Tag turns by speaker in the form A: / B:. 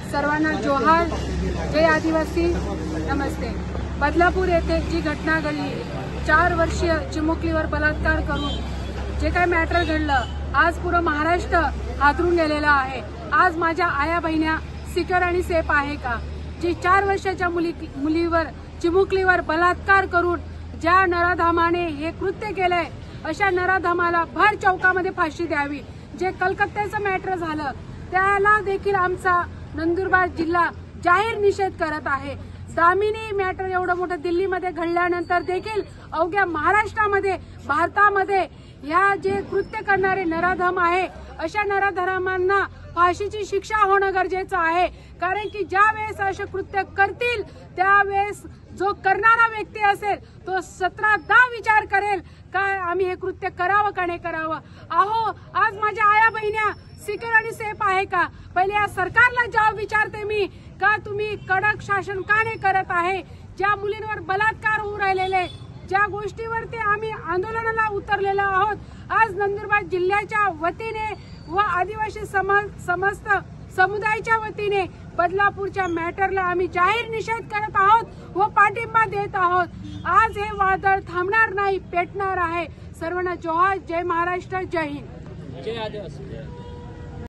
A: सर्वांना जोहार, जय आदिवासी, नमस्ते। बदलापूर येथे जी घटना घडली, 4 वर्षीय चिमुकलीवर बलात्कार करून जे काय मॅटर घडलं, आज पुरं महाराष्ट्र हादरून गेलेला आहे। आज माझ्या आया बहिण्या सिक्युअर आणि सेफ आहे का? जी 4 वर्षाच्या मुलीवर चिमुकलीवर बलात्कार करून ज्या नराधामाने हे कृत्य केलंय, अशा नराधामाला भर चौकामध्ये फाशी द्यावी। जे कलकत्त्याचं मॅटर झालं त्याला देखील आमचा नंदुरबार जिल्हा जाहीर निषेध करत आहे। दामिनी मॅटर एवढं मोठं दिल्लीमध्ये घडल्यानंतर देखील अवघ्या महाराष्ट्रामध्ये, भारतामध्ये ह्या जे कृत्य करणारे नराधम आहे, अशा नराधमांना फाशीची शिक्षा होणं गरजेचं आहे। कारण की ज्या वेळेस असे कृत्य करतील त्यावेळेस जो करणारा व्यक्ती असेल तो 17दा विचार करेल का आम्ही हे कृत्य करावं का नाही करावं। अहो, आज माझ्या आया बहिण्या सिक्युअर आणि सेफ आहे का? पहिले या सरकारला जवाब विचारते मी का तुम्ही कडक शासन का नाही करत आहे? ज्या मुलींवर बलात्कार होऊ राहिलेले, ज्या गोष्टीवरती आम्ही आंदोलनाला उतरलेलो आहोत, आज नंदुरबार जिल्ह्याच्या वतीने व आदिवासी समस्त समुदायाच्या वतीने बदलापूरच्या मॅटरला आम्ही जाहीर निषेध करत आहोत व पाठिंबा देत आहोत। आज हे वादळ थांबणार नाही, पेटणार आहे। सर्वांना जोहार, जय महाराष्ट्र, जय हिंद,
B: जय आदिवासी।